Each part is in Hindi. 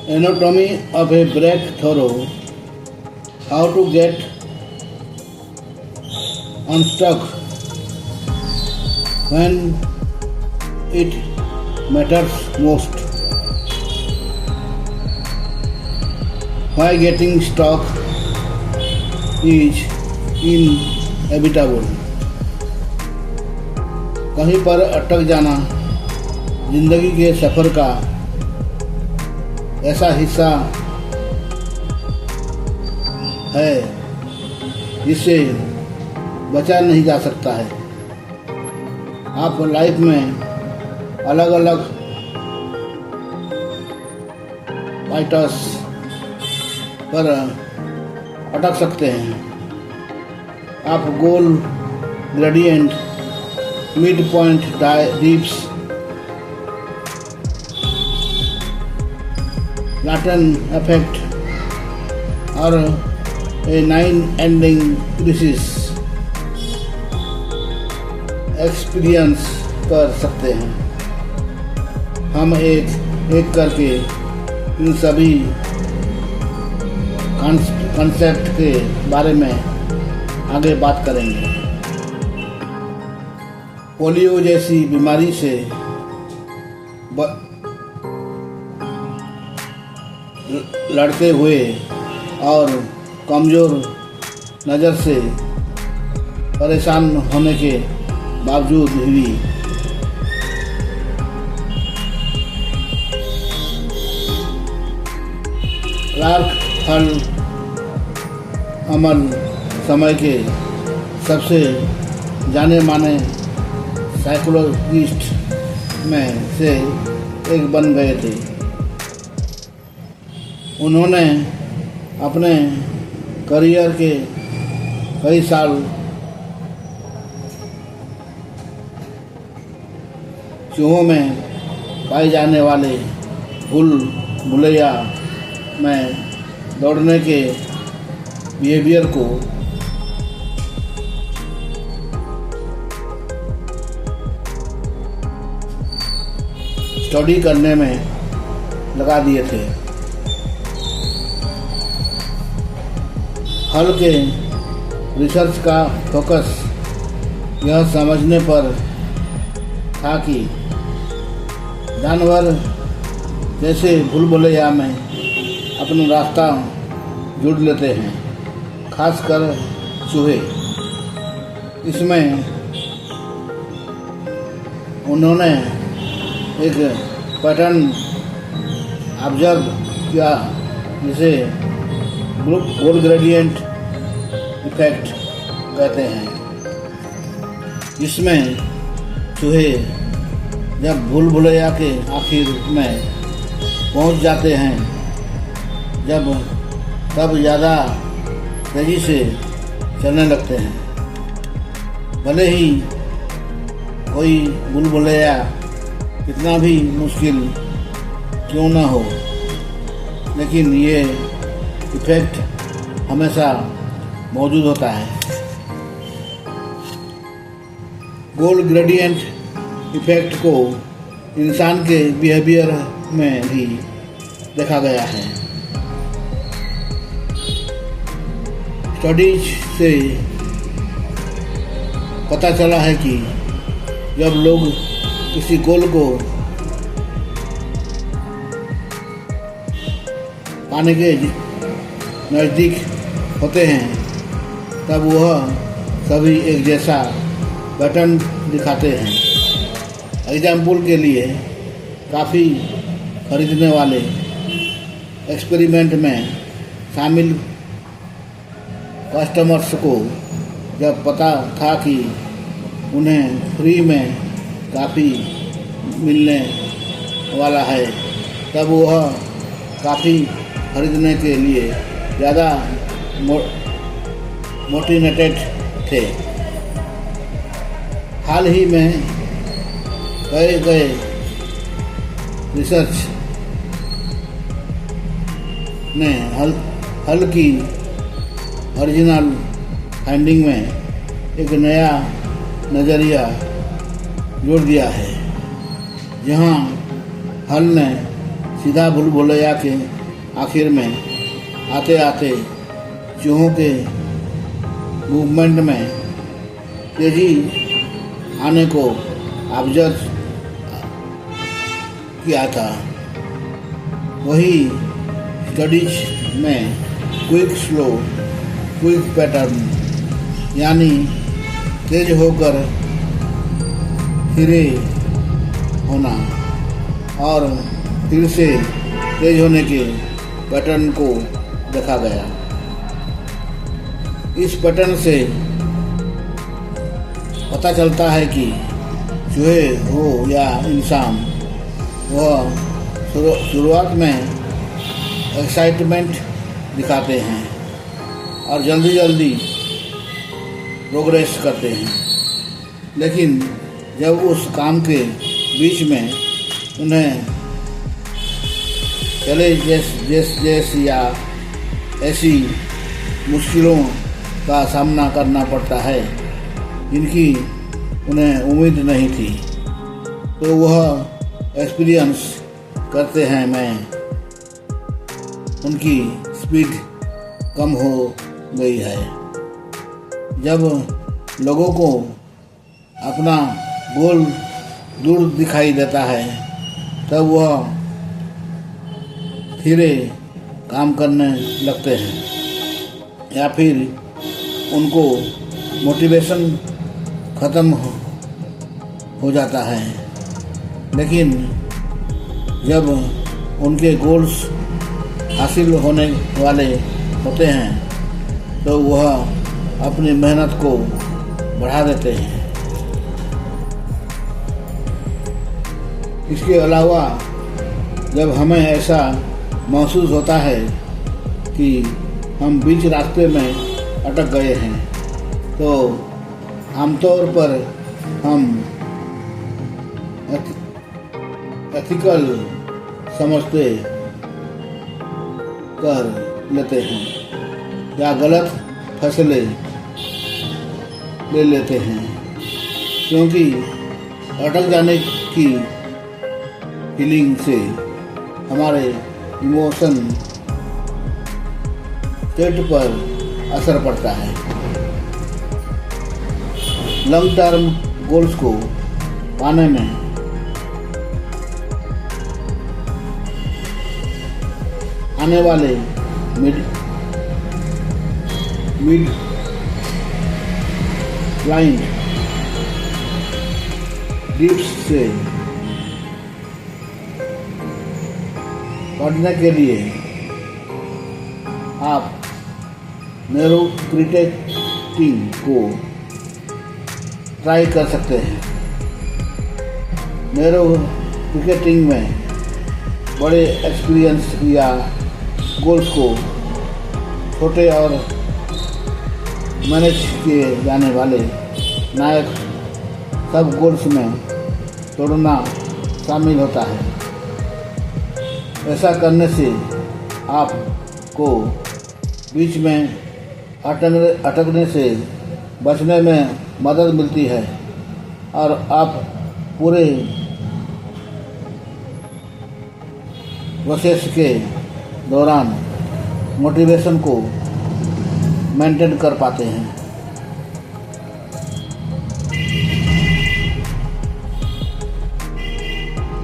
Anatomy of a breakthrough, how to get unstuck when it matters most. Why getting stuck is inevitable. कहीं पर अटक जाना जिंदगी के सफ़र का ऐसा हिस्सा है जिससे बचा नहीं जा सकता है। आप लाइफ में अलग अलग पॉइंट्स पर अटक सकते हैं। आप गोल gradient, mid point dips, Latin effect और a 9 ending crisis एक्सपीरियंस कर सकते हैं। हम एक एक करके इन सभी कॉन्सेप्ट के बारे में आगे बात करेंगे। पोलियो जैसी बीमारी से लड़ते हुए और कमज़ोर नज़र से परेशान होने के बावजूद भी क्लार्क हल अमल समय के सबसे जाने माने साइकोलॉजिस्ट में से एक बन गए थे। उन्होंने अपने करियर के कई साल चूहों में पाए जाने वाले भूल भुलैया में दौड़ने के बिहेवियर को स्टडी करने में लगा दिए थे। हल के रिसर्च का फोकस यह समझने पर था कि जानवर जैसे भूलभुलैया में अपना रास्ता जुड़ लेते हैं, खासकर चूहे। इसमें उन्होंने एक पैटर्न ऑब्जर्व किया जिसे गोल ग्रेडियंट इफेक्ट कहते हैं, जिसमें चूहे जब भूलभुलैया के आखिर में पहुंच जाते हैं तब ज़्यादा तेज़ी से चलने लगते हैं। भले ही कोई भूलभुलैया कितना भी मुश्किल क्यों न हो, लेकिन ये इफेक्ट हमेशा मौजूद होता है। गोल ग्रेडियंट इफेक्ट को इंसान के बिहेवियर में भी देखा गया है। स्टडीज से पता चला है कि जब लोग किसी गोल को पाने के नज़दीक होते हैं तब वह सभी एक जैसा पैटर्न दिखाते हैं। एग्जाम्पल के लिए काफ़ी खरीदने वाले एक्सपेरिमेंट में शामिल कस्टमर्स को जब पता था कि उन्हें फ्री में काफ़ी मिलने वाला है तब वह काफ़ी खरीदने के लिए ज़्यादा मोटिवेटेड थे। हाल ही में कए गए रिसर्च ने हल की ओरिजिनल फाइंडिंग में एक नया नज़रिया जोड़ दिया है, जहां हल ने सीधा भूलभुलैया के आखिर में आते आते चूहों के मूवमेंट में तेजी आने को ऑब्जर्व किया था। वही स्टडीज में क्विक स्लो क्विक पैटर्न यानी तेज होकर धीरे होना और फिर से तेज होने के पैटर्न को देखा गया। इस पैटर्न से पता चलता है कि चूहे हो या इंसान, वह शुरुआत में एक्साइटमेंट दिखाते हैं और जल्दी जल्दी प्रोग्रेस करते हैं, लेकिन जब उस काम के बीच में उन्हें चैलेंजेस या ऐसी मुश्किलों का सामना करना पड़ता है जिनकी उन्हें उम्मीद नहीं थी, तो वह एक्सपीरियंस करते हैं मैं उनकी स्पीड कम हो गई है। जब लोगों को अपना गोल दूर दिखाई देता है तब वह धीरे काम करने लगते हैं या फिर उनको मोटिवेशन ख़त्म हो जाता है। लेकिन जब उनके गोल्स हासिल होने वाले होते हैं तो वह अपनी मेहनत को बढ़ा देते हैं। इसके अलावा जब हमें ऐसा महसूस होता है कि हम बीच रास्ते में अटक गए हैं तो आमतौर पर हम एथिकल समझते कर लेते हैं या गलत फैसले ले लेते हैं, क्योंकि अटक जाने की फीलिंग से हमारे इमोशन स्टेट पर असर पड़ता है। लॉन्ग टर्म गोल्स को पाने में आने वाले मिड लाइन डिप्स से पढ़ने के लिए आप नैरो क्रिकेटिंग को ट्राई कर सकते हैं। नैरो क्रिकेटिंग में बड़े एक्सपीरियंस या गोल्स को छोटे और मैनेज किए जाने वाले नायक सब गोल्स में तोड़ना शामिल होता है। ऐसा करने से आपको बीच में अटकने से बचने में मदद मिलती है और आप पूरे प्रोसेस के दौरान मोटिवेशन को मेंटेन कर पाते हैं।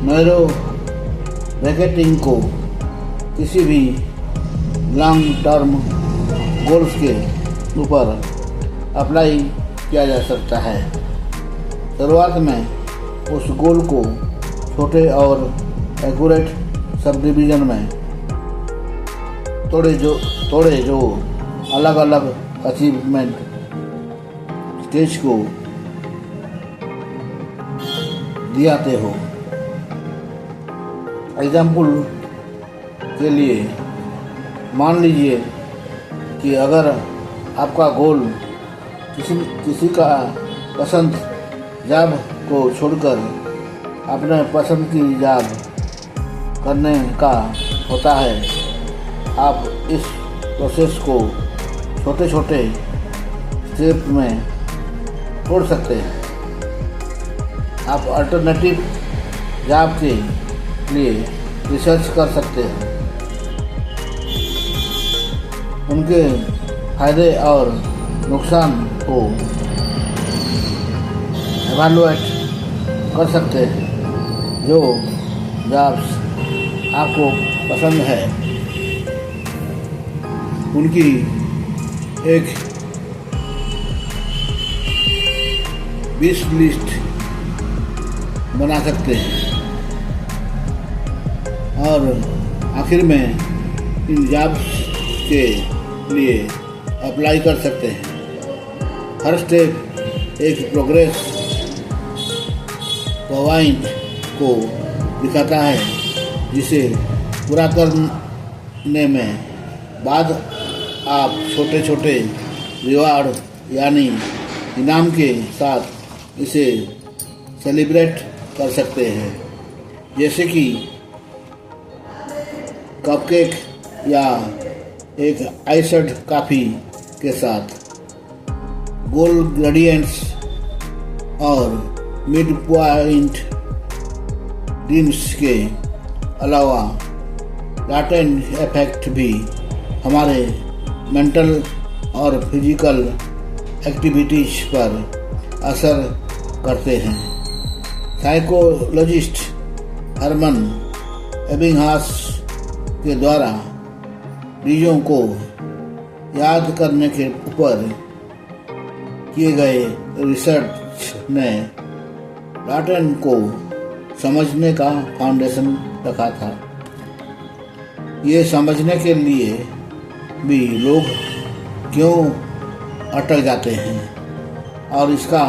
नैरो रैकेटिंग को किसी भी लॉन्ग टर्म गोल्स के ऊपर अप्लाई किया जा सकता है। शुरुआत में उस गोल को छोटे और एक्यूरेट सब डिवीज़न में तोड़े जो अलग अलग अचीवमेंट स्टेज को दियाते हो। एग्जाम्पल के लिए मान लीजिए कि अगर आपका गोल किसी का पसंद जॉब को छोड़कर अपने पसंद की जॉब करने का होता है, आप इस प्रोसेस को छोटे छोटे स्टेप में तोड़ सकते हैं। आप अल्टरनेटिव जॉब के लिए रिसर्च कर सकते हैं उनके फायदे और नुकसान को एवेलुएट कर सकते हैं। जो जॉब्स आपको पसंद है उनकी एक विश लिस्ट बना सकते हैं और आखिर में इन जॉब्स के लिए अप्लाई कर सकते हैं। हर स्टेप एक प्रोग्रेस पॉइंट को दिखाता है जिसे पूरा करने में बाद आप छोटे छोटे रिवार्ड यानी इनाम के साथ इसे सेलिब्रेट कर सकते हैं, जैसे कि कपकेक या एक आइस्ड कॉफ़ी के साथ गोल ग्रेडियंट्स और मिड पॉइंट ड्रीम्स के अलावा लाटेंट इफेक्ट भी हमारे मेंटल और फिजिकल एक्टिविटीज पर असर करते हैं। साइकोलॉजिस्ट हरमन एबिंगहास के द्वारा चीज़ों को याद करने के ऊपर किए गए रिसर्च ने लाटेंट को समझने का फाउंडेशन रखा था। ये समझने के लिए भी लोग क्यों अटक जाते हैं और इसका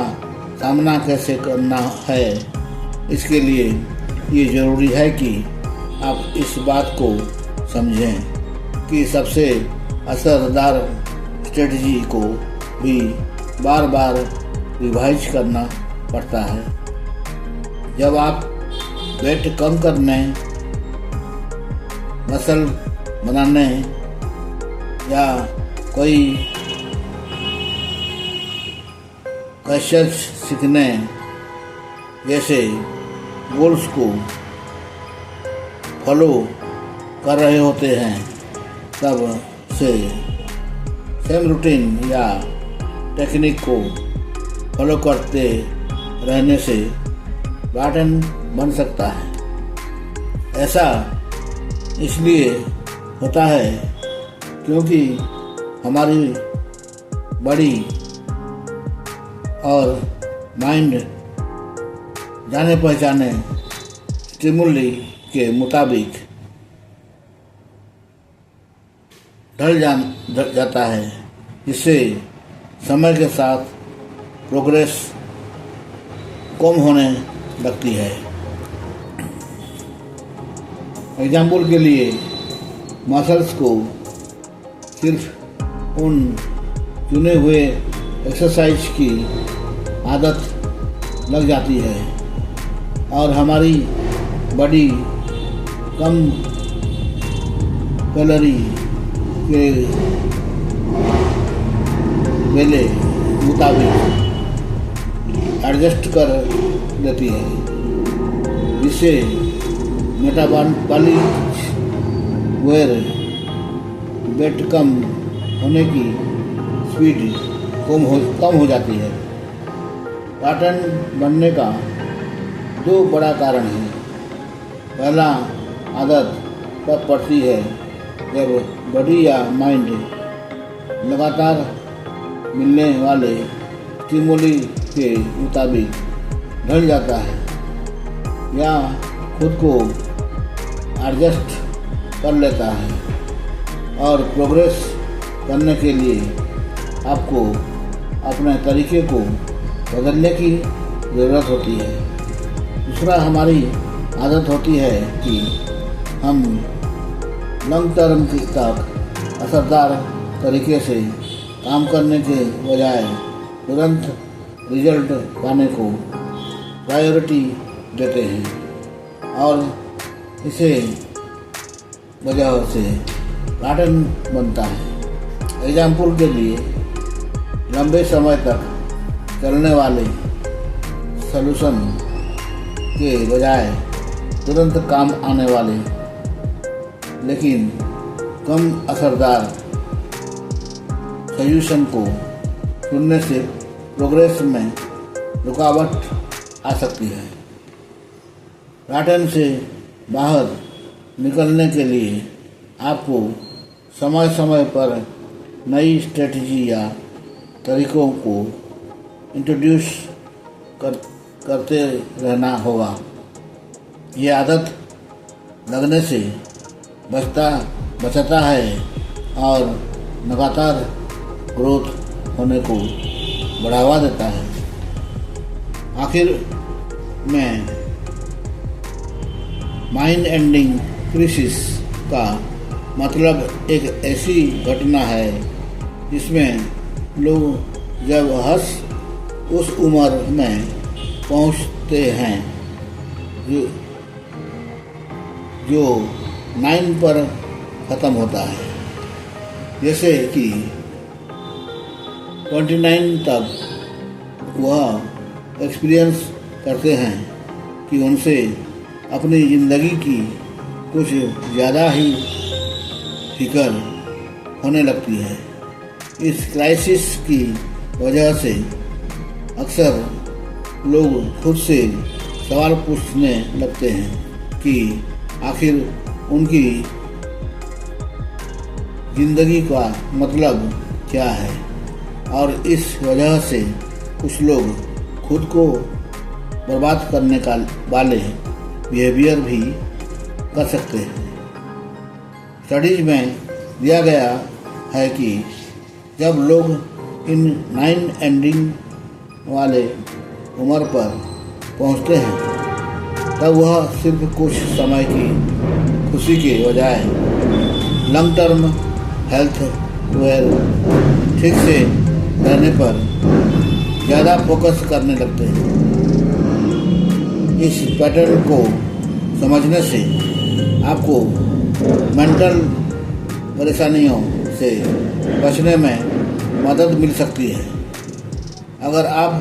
सामना कैसे करना है, इसके लिए ये ज़रूरी है कि आप इस बात को समझें कि सबसे असरदार स्ट्रेटजी को भी बार बार रिवाइज करना पड़ता है। जब आप वेट कम करने, मसल बनाने या कोई कौशल सीखने जैसे गोल्स को फॉलो कर रहे होते हैं, तब से सेम रूटीन या टेक्निक को फॉलो करते रहने से पैटर्न बन सकता है। ऐसा इसलिए होता है क्योंकि हमारी बॉडी और माइंड जाने पहचाने स्टिमुली के मुताबिक ढल जाता है, जिससे समय के साथ प्रोग्रेस कम होने लगती है। एग्जाम्पल के लिए मसल्स को सिर्फ उन चुने हुए एक्सरसाइज की आदत लग जाती है और हमारी बॉडी कम कैलोरी के वेले मुताबिक एडजस्ट कर लेती है, जिससे मेटाबॉलिक वेट कम होने की स्पीड कम हो जाती है। पैटर्न बनने का दो बड़ा कारण है। पहला, आदत तब पड़ती है जब बॉडी या माइंड लगातार मिलने वाले स्टिमुली के मुताबिक ढल जाता है या खुद को एडजस्ट कर लेता है, और प्रोग्रेस करने के लिए आपको अपने तरीके को बदलने की ज़रूरत होती है। दूसरा, हमारी आदत होती है कि हम लॉन्ग टर्म तक असरदार तरीके से काम करने के बजाय तुरंत रिजल्ट पाने को प्रायोरिटी देते हैं, और इसे वजह से पैटर्न बनता है। एग्जाम्पल के लिए, लंबे समय तक चलने वाले सॉल्यूशन के बजाय तुरंत काम आने वाले लेकिन कम असरदार सजेशन को सुनने से प्रोग्रेस में रुकावट आ सकती है। पैटर्न से बाहर निकलने के लिए आपको समय समय पर नई स्ट्रेटजी या तरीकों को इंट्रोड्यूस करते रहना होगा। ये आदत लगने से बचाता है और लगातार ग्रोथ होने को बढ़ावा देता है। आखिर में माइंड एंडिंग क्राइसिस का मतलब एक ऐसी घटना है जिसमें लोग जब उस उम्र में पहुंचते हैं जो 9 पर ख़त्म होता है। जैसे कि 29 तक वह एक्सपीरियंस करते हैं कि उनसे अपनी ज़िंदगी की कुछ ज़्यादा ही फिक्र होने लगती है। इस क्राइसिस की वजह से अक्सर लोग खुद से सवाल पूछने लगते हैं कि आखिर उनकी ज़िंदगी का मतलब क्या है, और इस वजह से कुछ लोग खुद को बर्बाद करने का वाले बिहेवियर भी कर सकते हैं। स्टडीज में दिया गया है कि जब लोग इन 9 एंडिंग वाले उम्र पर पहुंचते हैं तब वह सिर्फ कुछ समय की खुशी के बजाय लॉन्ग टर्म हेल्थ वेल ठीक से रहने पर ज़्यादा फोकस करने लगते हैं। इस पैटर्न को समझने से आपको मेंटल परेशानियों से बचने में मदद मिल सकती है। अगर आप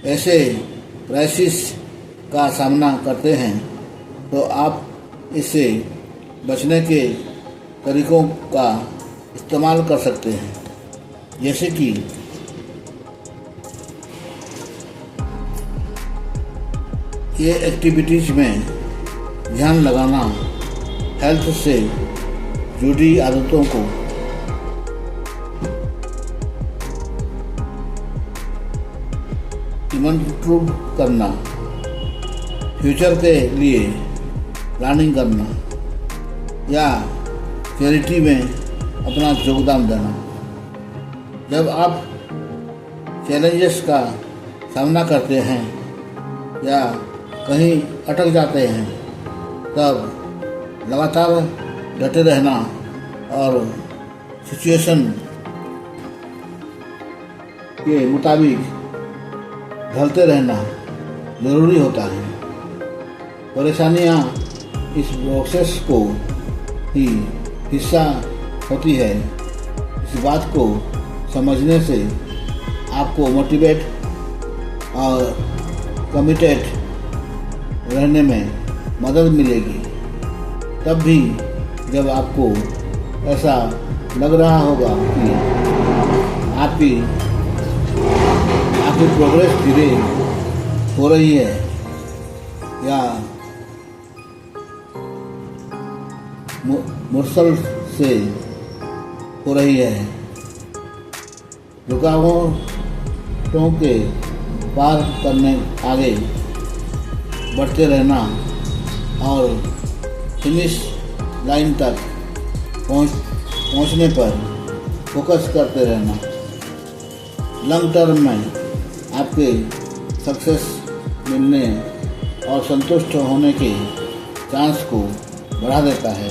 ऐसे क्राइसिस का सामना करते हैं तो आप इससे बचने के तरीकों का इस्तेमाल कर सकते हैं, जैसे कि ये एक्टिविटीज़ में ध्यान लगाना, हेल्थ से जुड़ी आदतों को इम्प्रूव करना, फ्यूचर के लिए प्लानिंग करना या चैरिटी में अपना योगदान देना। जब आप चैलेंजेस का सामना करते हैं या कहीं अटक जाते हैं तब लगातार डटे रहना और सिचुएशन के मुताबिक ढलते रहना ज़रूरी होता है। परेशानियाँ इस प्रोसेस को ही हिस्सा होती है। इस बात को समझने से आपको मोटिवेट और कमिटेड रहने में मदद मिलेगी। तब भी जब आपको ऐसा लग रहा होगा कि आपकी प्रोग्रेस धीरे हो रही है या मुश्किल से हो रही है, रुकावटों के पार करने आगे बढ़ते रहना और फिनिश लाइन तक पहुंचने पर फोकस करते रहना लॉन्ग टर्म में आपके सक्सेस मिलने और संतुष्ट होने के चांस को बढ़ा देता है।